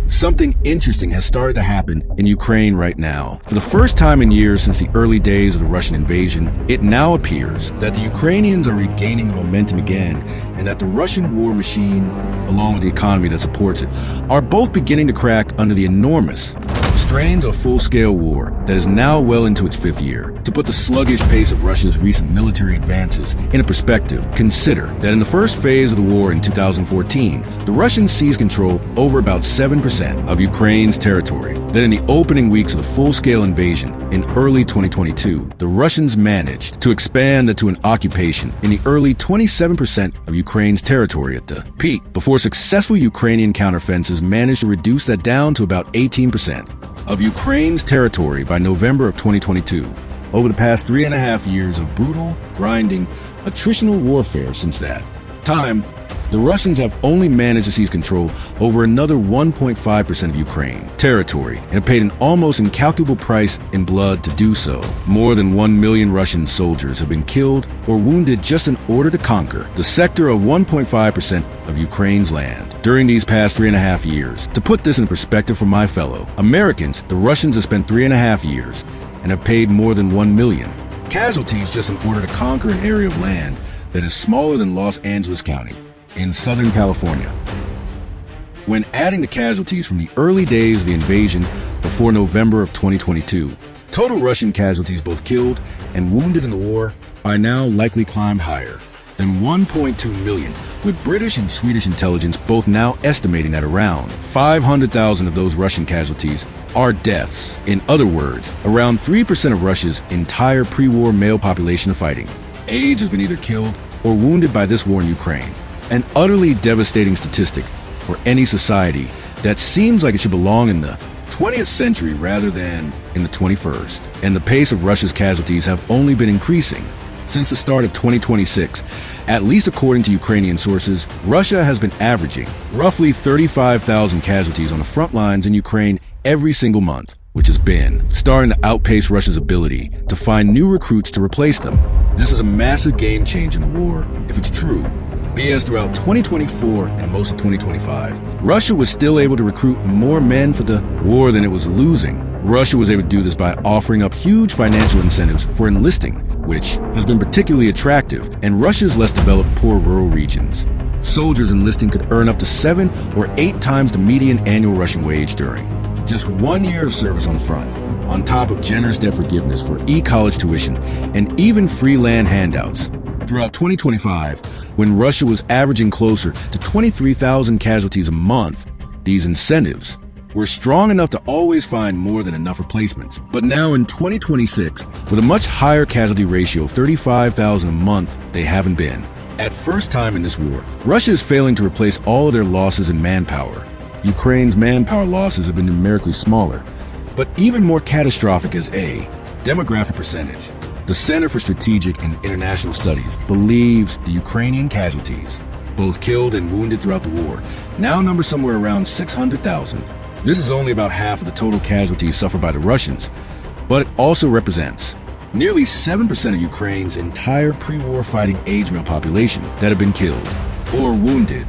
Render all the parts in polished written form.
Something interesting has started to happen in Ukraine right now. For the first time in years since the early days of the Russian invasion, it now appears that the Ukrainians are regaining momentum again, and that the Russian war machine, along with the economy that supports it, are both beginning to crack under the enormous strains of full-scale war that is now well into its fifth year. To put the sluggish pace of Russia's recent military advances into perspective, consider that in the first phase of the war in 2014, the Russians seized control over about 7% of Ukraine's territory. Then in the opening weeks of the full-scale invasion in early 2022, the Russians managed to expand that to an occupation in the early 27% of Ukraine's territory at the peak, before successful Ukrainian counteroffensives managed to reduce that down to about 18% of Ukraine's territory by November of 2022. Over the past 3.5 years of brutal, grinding, attritional warfare since that time, the Russians have only managed to seize control over another 1.5% of Ukraine territory and have paid an almost incalculable price in blood to do so. More than 1 million Russian soldiers have been killed or wounded just in order to conquer the sector of 1.5% of Ukraine's land during these past 3.5 years. To put this in perspective for my fellow Americans, the Russians have spent 3.5 years and have paid more than 1 million casualties just in order to conquer an area of land that is smaller than Los Angeles County in Southern California. When adding the casualties from the early days of the invasion before November of 2022, total Russian casualties, both killed and wounded in the war, by now likely climbed higher than 1.2 million, with British and Swedish intelligence both now estimating that around 500,000 of those Russian casualties are deaths. In other words, around 3% of Russia's entire pre-war male population of fighting age has been either killed or wounded by this war in Ukraine. An utterly devastating statistic for any society that seems like it should belong in the 20th century rather than in the 21st. And the pace of Russia's casualties have only been increasing since the start of 2026. At least according to Ukrainian sources, Russia has been averaging roughly 35,000 casualties on the front lines in Ukraine every single month, which has been starting to outpace Russia's ability to find new recruits to replace them. This is a massive game change in the war if it's true. As throughout 2024 and most of 2025, Russia was still able to recruit more men for the war than it was losing. Russia was able to do this by offering up huge financial incentives for enlisting, which has been particularly attractive in Russia's less developed poor rural regions. Soldiers enlisting could earn up to 7 or 8 times the median annual Russian wage during just 1 year of service on the front, on top of generous debt forgiveness for e-college tuition and even free land handouts. Throughout 2025, when Russia was averaging closer to 23,000 casualties a month, these incentives were strong enough to always find more than enough replacements. But now in 2026, with a much higher casualty ratio of 35,000 a month, they haven't been. At first time in this war, Russia is failing to replace all of their losses in manpower. Ukraine's manpower losses have been numerically smaller, but even more catastrophic as a demographic percentage. The Center for Strategic and International Studies believes the Ukrainian casualties, both killed and wounded throughout the war, now number somewhere around 600,000. This is only about half of the total casualties suffered by the Russians, but it also represents nearly 7% of Ukraine's entire pre-war fighting age male population that have been killed or wounded,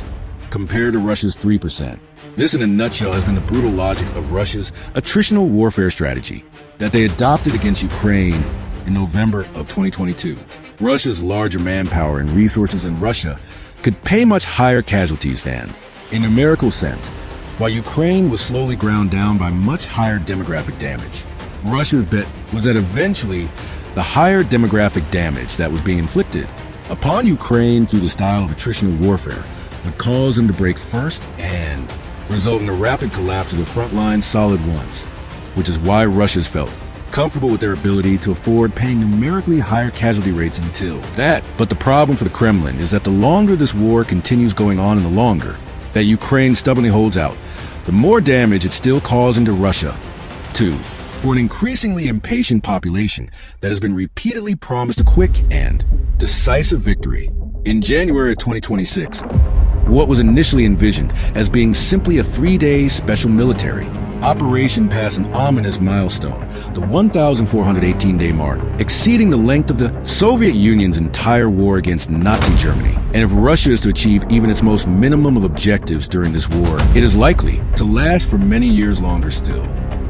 compared to Russia's 3%. This, in a nutshell, has been the brutal logic of Russia's attritional warfare strategy that they adopted against Ukraine in November of 2022. Russia's larger manpower and resources in Russia could pay much higher casualties than, in numerical sense, while Ukraine was slowly ground down by much higher demographic damage. Russia's bet was that eventually the higher demographic damage that was being inflicted upon Ukraine through the style of attritional warfare would cause them to break first and result in a rapid collapse of the frontline solid ones, which is why Russia's felt comfortable with their ability to afford paying numerically higher casualty rates until that. But the problem for the Kremlin is that the longer this war continues going on and the longer that Ukraine stubbornly holds out, the more damage it's still causing to Russia, too, for an increasingly impatient population that has been repeatedly promised a quick and decisive victory. In January of 2026, what was initially envisioned as being simply a 3-day special military Operation passed an ominous milestone, the 1,418-day mark, exceeding the length of the Soviet Union's entire war against Nazi Germany. And if Russia is to achieve even its most minimum of objectives during this war, it is likely to last for many years longer still.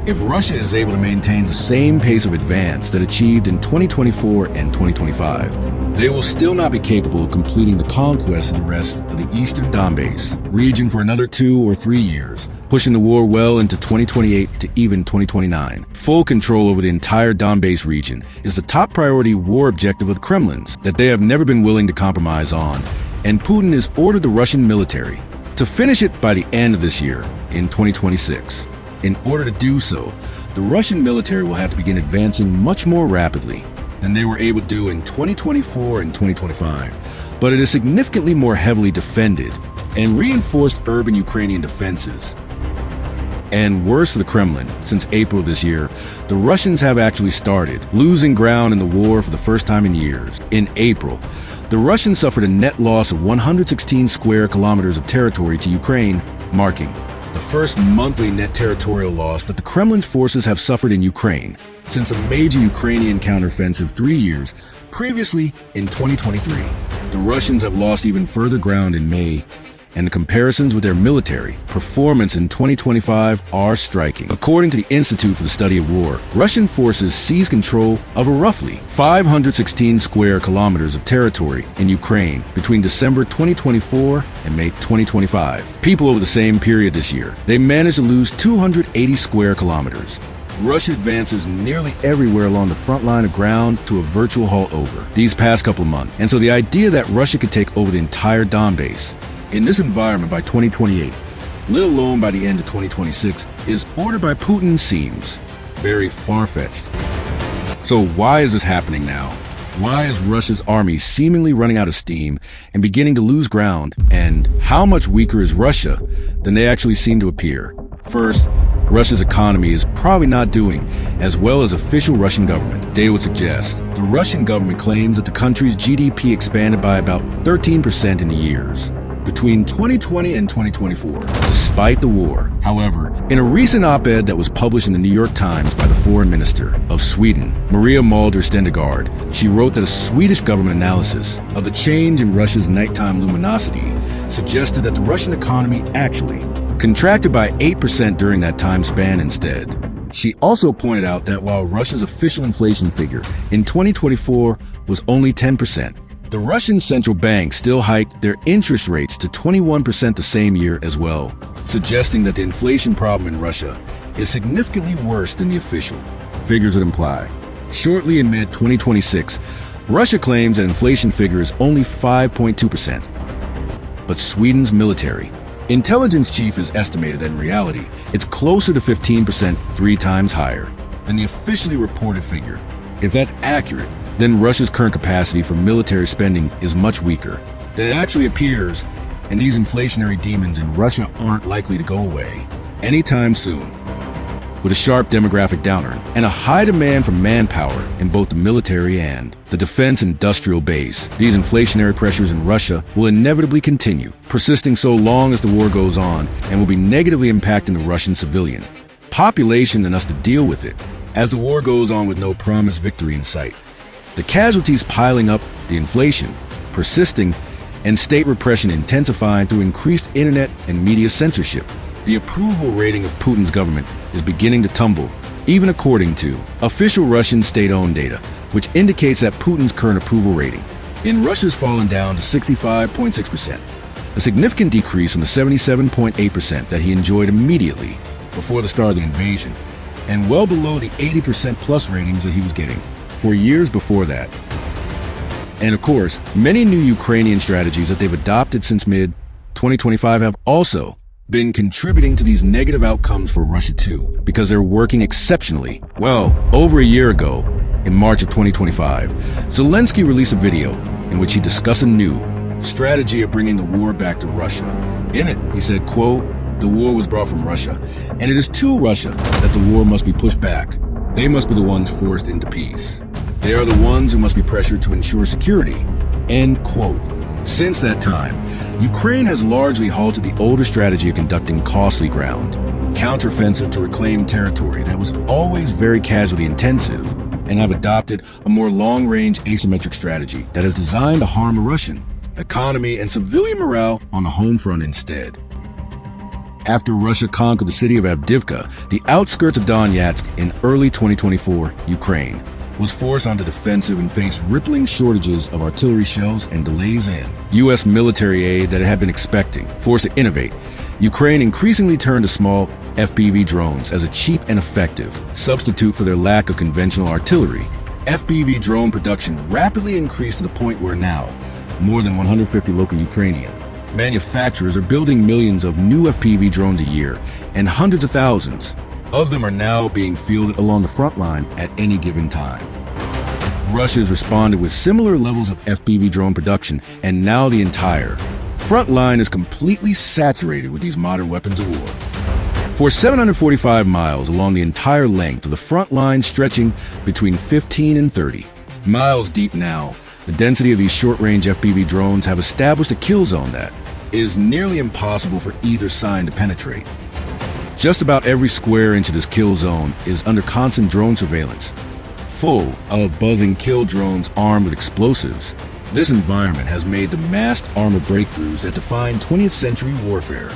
If Russia is able to maintain the same pace of advance that achieved in 2024 and 2025, they will still not be capable of completing the conquest of the rest of the eastern Donbass region for another 2 or 3 years, pushing the war well into 2028 to even 2029. Full control over the entire Donbass region is the top priority war objective of the Kremlins that they have never been willing to compromise on, and Putin has ordered the Russian military to finish it by the end of this year, in 2026. In order to do so, the Russian military will have to begin advancing much more rapidly than they were able to do in 2024 and 2025, but it is significantly more heavily defended and reinforced urban Ukrainian defenses. And worse for the Kremlin, since April of this year, the Russians have actually started losing ground in the war for the first time in years. In April, the Russians suffered a net loss of 116 square kilometers of territory to Ukraine, marking the first monthly net territorial loss that the Kremlin's forces have suffered in Ukraine since a major Ukrainian counteroffensive 3 years previously in 2023. The Russians have lost even further ground in May, and the comparisons with their military performance in 2025 are striking. According to the Institute for the Study of War, Russian forces seized control of a roughly 516 square kilometers of territory in Ukraine between December 2024 and May 2025. People over the same period this year, they managed to lose 280 square kilometers. Russia advances nearly everywhere along the front line of ground to a virtual halt over these past couple of months. And so the idea that Russia could take over the entire Donbass in this environment by 2028, let alone by the end of 2026, is ordered by Putin seems very far-fetched. So why is this happening now? Why is Russia's army seemingly running out of steam and beginning to lose ground? And how much weaker is Russia than they actually seem to appear? First, Russia's economy is probably not doing as well as official Russian government data would suggest. The Russian government claims that the country's GDP expanded by about 13% in the years between 2020 and 2024, despite the war. However, in a recent op-ed that was published in the New York Times by the foreign minister of Sweden, Maria Mulder Stendegaard, she wrote that a Swedish government analysis of the change in Russia's nighttime luminosity suggested that the Russian economy actually contracted by 8% during that time span instead. She also pointed out that while Russia's official inflation figure in 2024 was only 10%, the Russian central bank still hiked their interest rates to 21% the same year as well, suggesting that the inflation problem in Russia is significantly worse than the official figures would imply. Shortly in mid-2026, Russia claims that inflation figure is only 5.2%. But Sweden's military intelligence chief has estimated that in reality, it's closer to 15%, 3 times higher than the officially reported figure. If that's accurate, then Russia's current capacity for military spending is much weaker than it actually appears, and these inflationary demons in Russia aren't likely to go away anytime soon. With a sharp demographic downturn and a high demand for manpower in both the military and the defense industrial base, these inflationary pressures in Russia will inevitably continue, persisting so long as the war goes on, and will be negatively impacting the Russian civilian population and us to deal with it as the war goes on with no promised victory in sight. The casualties piling up, the inflation persisting, and state repression intensifying through increased internet and media censorship. The approval rating of Putin's government is beginning to tumble, even according to official Russian state-owned data, which indicates that Putin's current approval rating in Russia has fallen down to 65.6%, a significant decrease from the 77.8% that he enjoyed immediately before the start of the invasion, and well below the 80% plus ratings that he was getting for years before that. And of course, many new Ukrainian strategies that they've adopted since mid-2025 have also been contributing to these negative outcomes for Russia too, because they're working exceptionally well. Over a year ago, in March of 2025, Zelensky released a video in which he discussed a new strategy of bringing the war back to Russia. In it, he said, quote, "The war was brought from Russia, and it is to Russia that the war must be pushed back. They must be the ones forced into peace. They are the ones who must be pressured to ensure security." End quote. Since that time, Ukraine has largely halted the older strategy of conducting costly ground counteroffensive to reclaim territory that was always very casualty-intensive, and have adopted a more long-range asymmetric strategy that is designed to harm the Russian economy and civilian morale on the home front instead. After Russia conquered the city of Avdiivka, the outskirts of Donetsk in early 2024, Ukraine was forced on the defensive and faced rippling shortages of artillery shells and delays in U.S. military aid that it had been expecting. Forced to innovate, Ukraine increasingly turned to small FPV drones as a cheap and effective substitute for their lack of conventional artillery. FPV drone production rapidly increased to the point where now, more than 150 local Ukrainian manufacturers are building millions of new FPV drones a year, and hundreds of thousands of them are now being fielded along the front line at any given time. Russia has responded with similar levels of FPV drone production, and now the entire front line is completely saturated with these modern weapons of war. For 745 miles along the entire length of the front line, stretching between 15 and 30 miles deep now, the density of these short-range FPV drones have established a kill zone that is nearly impossible for either side to penetrate. Just about every square inch of this kill zone is under constant drone surveillance, full of buzzing kill drones armed with explosives. This environment has made the massed armor breakthroughs that define 20th century warfare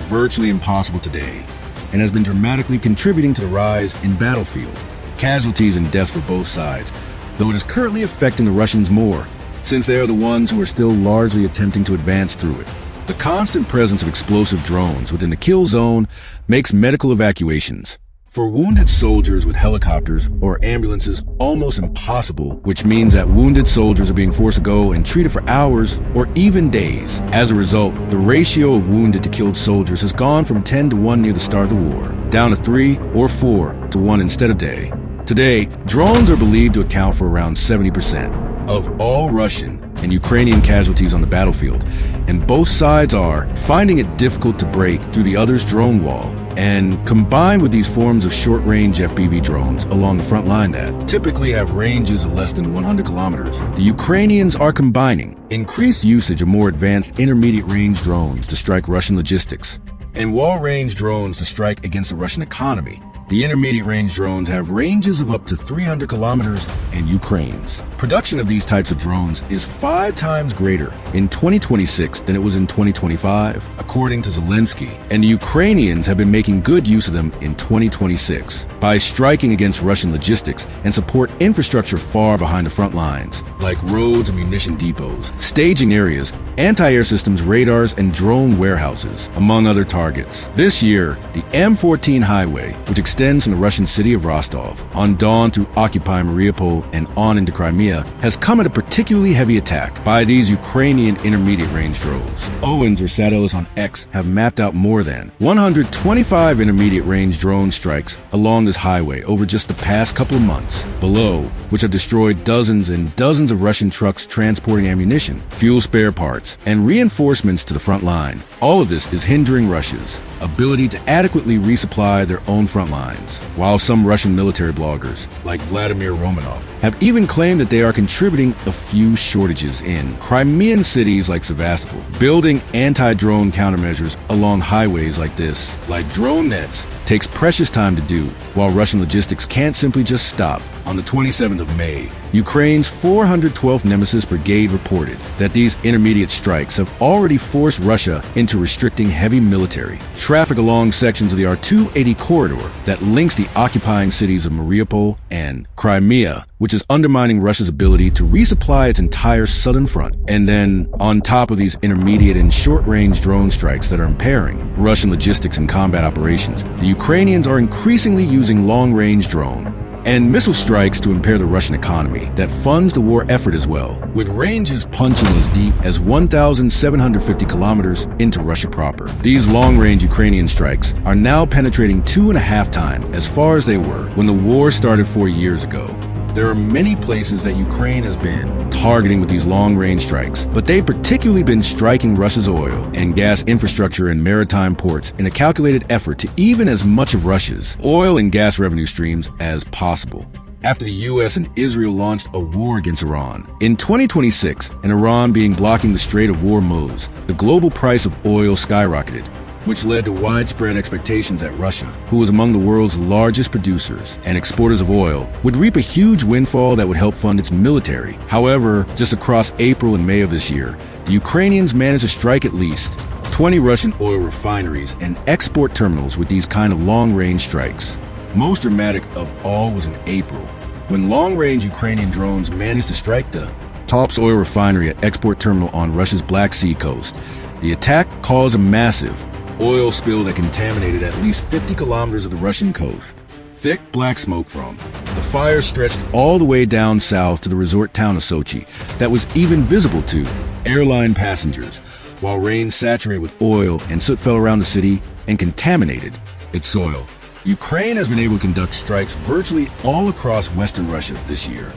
virtually impossible today, and has been dramatically contributing to the rise in battlefield casualties and deaths for both sides, though it is currently affecting the Russians more, since they are the ones who are still largely attempting to advance through it. The constant presence of explosive drones within the kill zone makes medical evacuations for wounded soldiers with helicopters or ambulances almost impossible, which means that wounded soldiers are being forced to go and treated for hours or even days. As a result, the ratio of wounded to killed soldiers has gone from 10 to 1 near the start of the war, down to 3 or 4 to 1 instead of day. Today, drones are believed to account for around 70% of all Russian and Ukrainian casualties on the battlefield, and both sides are finding it difficult to break through the other's drone wall. And combined with these forms of short-range FPV drones along the front line that typically have ranges of less than 100 kilometers, the Ukrainians are combining increased usage of more advanced intermediate-range drones to strike Russian logistics and wall-range drones to strike against the Russian economy. The intermediate-range drones have ranges of up to 300 kilometers, and Ukraine's production of these types of drones is 5 times greater in 2026 than it was in 2025, according to Zelensky. And the Ukrainians have been making good use of them in 2026 by striking against Russian logistics and support infrastructure far behind the front lines, like roads and munition depots, staging areas, anti-air systems, radars, and drone warehouses, among other targets. This year, the M14 highway, which extends from the Russian city of Rostov on Don to occupy Mariupol and on into Crimea, has come at a particularly heavy attack by these Ukrainian intermediate-range drones. Owens or Satellis on X have mapped out more than 125 intermediate-range drone strikes along this highway over just the past couple of months, below which have destroyed dozens and dozens of Russian trucks transporting ammunition, fuel spare parts, and reinforcements to the front line. All of this is hindering Russia's ability to adequately resupply their own front lines, while some Russian military bloggers, like Vladimir Romanov, have even claimed that they are contributing a few shortages in Crimean cities like Sevastopol, building anti-drone countermeasures along highways like this, like drone nets, takes precious time to do, while Russian logistics can't simply just stop. On the 27th of May, Ukraine's 412th Nemesis Brigade reported that these intermediate strikes have already forced Russia into restricting heavy military traffic along sections of the R-280 corridor that links the occupying cities of Mariupol and Crimea, which is undermining Russia's ability to resupply its entire southern front. And then, on top of these intermediate and short-range drone strikes that are impairing Russian logistics and combat operations, the Ukrainians are increasingly using long-range drone and missile strikes to impair the Russian economy that funds the war effort as well, with ranges punching as deep as 1,750 kilometers into Russia proper. These long-range Ukrainian strikes are now penetrating 2.5 times as far as they were when the war started 4 years ago. There are many places that Ukraine has been targeting with these long-range strikes, but they've particularly been striking Russia's oil and gas infrastructure and maritime ports in a calculated effort to even as much of Russia's oil and gas revenue streams as possible. After the U.S. and Israel launched a war against Iran in 2026, and Iran being blocking the Strait of Hormuz, the global price of oil skyrocketed. which led to widespread expectations that Russia, who was among the world's largest producers and exporters of oil, would reap a huge windfall that would help fund its military. However, just across April and May of this year, the Ukrainians managed to strike at least 20 Russian oil refineries and export terminals with these kind of long-range strikes. Most dramatic of all was in April, when long-range Ukrainian drones managed to strike the Tops oil refinery at export terminal on Russia's Black Sea coast. The attack caused a massive oil spill that contaminated at least 50 kilometers of the Russian coast. Thick black smoke from the fire stretched all the way down south to the resort town of Sochi that was even visible to airline passengers, while rain saturated with oil and soot fell around the city and contaminated its soil. Ukraine has been able to conduct strikes virtually all across western Russia this year,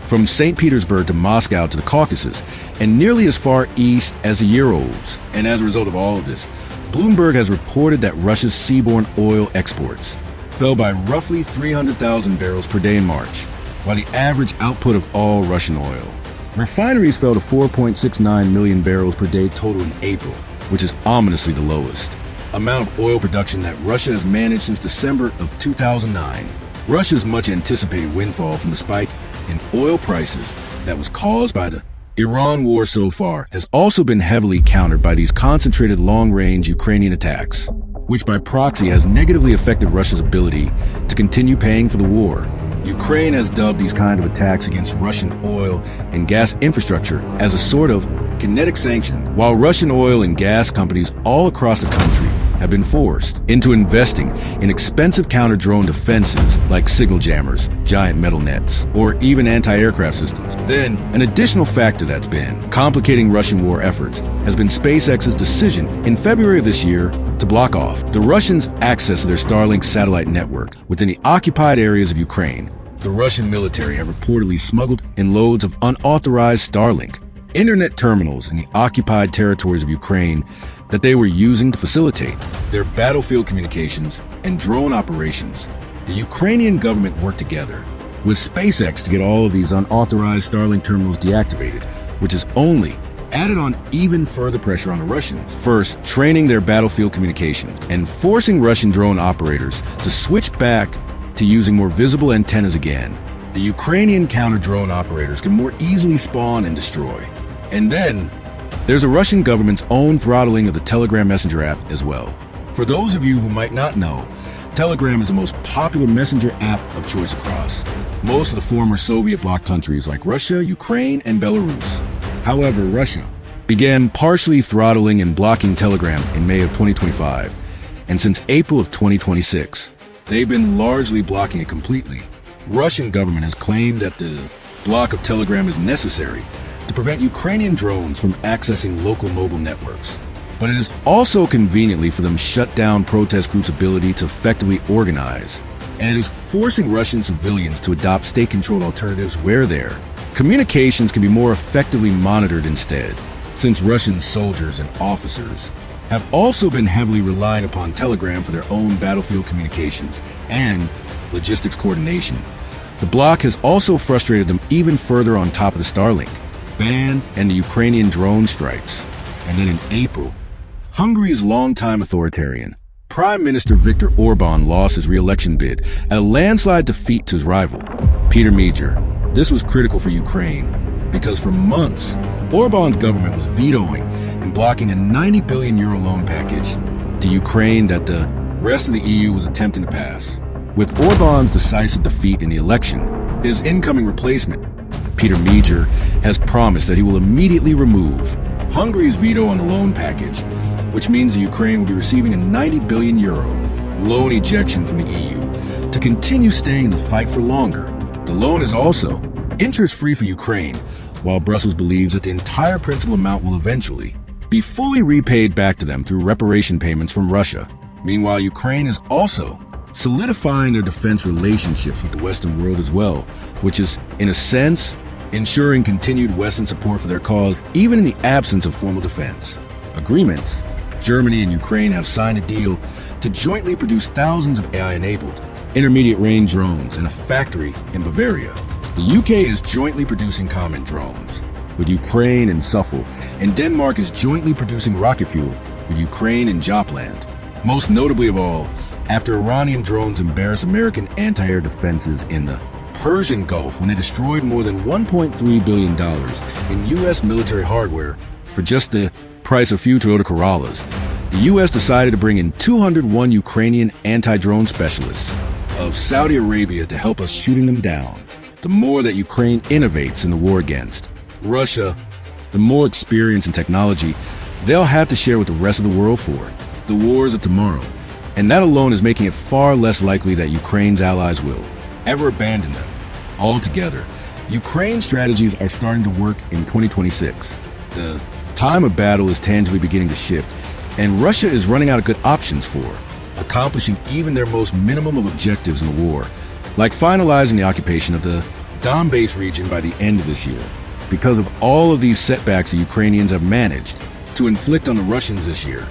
from St. Petersburg to Moscow to the Caucasus, and nearly as far east as the Urals. And as a result of all of this, Bloomberg has reported that Russia's seaborne oil exports fell by roughly 300,000 barrels per day in March, while the average output of all Russian oil. Refineries fell to 4.69 million barrels per day total in April, which is ominously the lowest amount of oil production that Russia has managed since December of 2009. Russia's much anticipated windfall from the spike in oil prices that was caused by the Iran war so far has also been heavily countered by these concentrated long-range Ukrainian attacks, which by proxy has negatively affected Russia's ability to continue paying for the war. Ukraine has dubbed these kind of attacks against Russian oil and gas infrastructure as a sort of kinetic sanction, while Russian oil and gas companies all across the country have been forced into investing in expensive counter-drone defenses like signal jammers, giant metal nets, or even anti-aircraft systems. Then, an additional factor that's been complicating Russian war efforts has been SpaceX's decision in February of this year to block off the Russians' access to their Starlink satellite network within the occupied areas of Ukraine. The Russian military have reportedly smuggled in loads of unauthorized Starlink internet terminals in the occupied territories of Ukraine that they were using to facilitate their battlefield communications and drone operations. The Ukrainian government worked together with SpaceX to get all of these unauthorized Starlink terminals deactivated, which has only added on even further pressure on the Russians. First, training their battlefield communications and forcing Russian drone operators to switch back to using more visible antennas again. The Ukrainian counter-drone operators can more easily spawn and destroy. And then, there's a Russian government's own throttling of the Telegram messenger app as well. For those of you who might not know, Telegram is the most popular messenger app of choice across most of the former Soviet bloc countries like Russia, Ukraine, and Belarus. However, Russia began partially throttling and blocking Telegram in May of 2025, and since April of 2026, they've been largely blocking it completely. Russian government has claimed that the block of Telegram is necessary to prevent Ukrainian drones from accessing local mobile networks. But it is also conveniently for them shut down protest groups' ability to effectively organize, and it is forcing Russian civilians to adopt state-controlled alternatives where their communications can be more effectively monitored instead, since Russian soldiers and officers have also been heavily relying upon Telegram for their own battlefield communications and logistics coordination. The bloc has also frustrated them even further on top of the Starlink ban and the Ukrainian drone strikes. And then in April, Hungary's longtime authoritarian Prime Minister Viktor Orban lost his re-election bid at a landslide defeat to his rival, Peter Major. This was critical for Ukraine because for months, Orban's government was vetoing and blocking a €90 billion loan package to Ukraine that the rest of the EU was attempting to pass. With Orban's decisive defeat in the election, his incoming replacement, Peter Major, has promised that he will immediately remove Hungary's veto on the loan package, which means the Ukraine will be receiving a €90 billion loan ejection from the EU to continue staying in the fight for longer. The loan is also interest-free for Ukraine, while Brussels believes that the entire principal amount will eventually be fully repaid back to them through reparation payments from Russia. Meanwhile, Ukraine is also solidifying their defense relationships with the Western world as well, which is, in a sense, ensuring continued Western support for their cause even in the absence of formal defense agreements. Germany and Ukraine have signed a deal to jointly produce thousands of AI-enabled intermediate-range drones in a factory in Bavaria. The UK is jointly producing common drones with Ukraine and Suffolk, and Denmark is jointly producing rocket fuel with Ukraine and Jopland. Most notably of all, after Iranian drones embarrassed American anti-air defenses in the Persian Gulf when they destroyed more than $1.3 billion in U.S. military hardware for just the price of a few Toyota Corollas, the U.S. decided to bring in 201 Ukrainian anti-drone specialists of Saudi Arabia to help us shooting them down. The more that Ukraine innovates in the war against Russia, the more experience and technology they'll have to share with the rest of the world for the wars of tomorrow. And that alone is making it far less likely that Ukraine's allies will ever abandon them altogether. Ukraine's strategies are starting to work in 2026. The time of battle is tangibly beginning to shift, and Russia is running out of good options for accomplishing even their most minimum of objectives in the war, like finalizing the occupation of the Donbass region by the end of this year. Because of all of these setbacks the Ukrainians have managed to inflict on the Russians this year,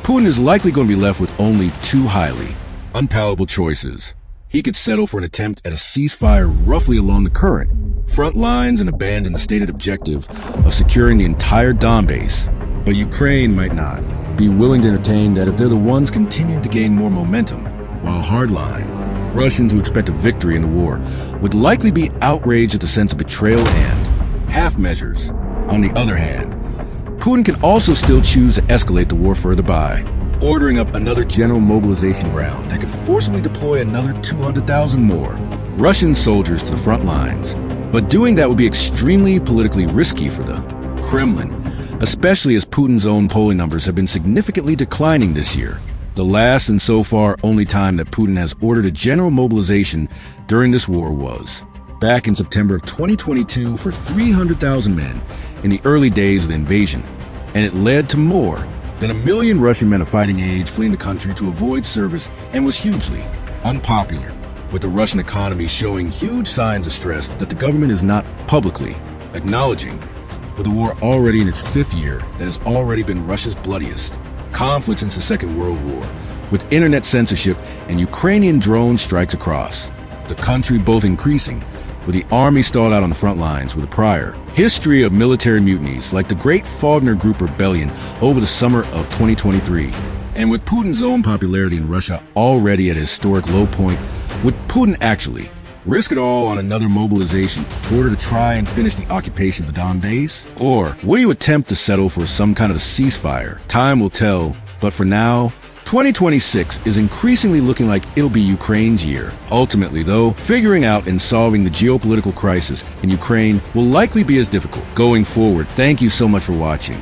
Putin is likely going to be left with only two highly unpalatable choices. He could settle for an attempt at a ceasefire roughly along the current front lines and abandon the stated objective of securing the entire Donbass. But Ukraine might not be willing to entertain that if they're the ones continuing to gain more momentum, while hardline Russians who expect a victory in the war would likely be outraged at the sense of betrayal and half measures. On the other hand, Putin can also still choose to escalate the war further by ordering up another general mobilization round that could forcibly deploy another 200,000 more Russian soldiers to the front lines. But doing that would be extremely politically risky for the Kremlin, especially as Putin's own polling numbers have been significantly declining this year. The last and so far only time that Putin has ordered a general mobilization during this war was back in September of 2022 for 300,000 men in the early days of the invasion, and it led to more than 1 million Russian men of fighting age fleeing the country to avoid service and was hugely unpopular, with the Russian economy showing huge signs of stress that the government is not publicly acknowledging. With the war already in its 5th year, that has already been Russia's bloodiest conflict since the Second World War, with internet censorship and Ukrainian drone strikes across the country both increasing, with the army stalled out on the front lines with a prior history of military mutinies like the Great Fagner Group rebellion over the summer of 2023. And with Putin's own popularity in Russia already at a historic low point, would Putin actually risk it all on another mobilization in order to try and finish the occupation of the Donbass? Or will you attempt to settle for some kind of a ceasefire? Time will tell, but for now, 2026 is increasingly looking like it'll be Ukraine's year. Ultimately, though, figuring out and solving the geopolitical crisis in Ukraine will likely be as difficult going forward. Thank you so much for watching.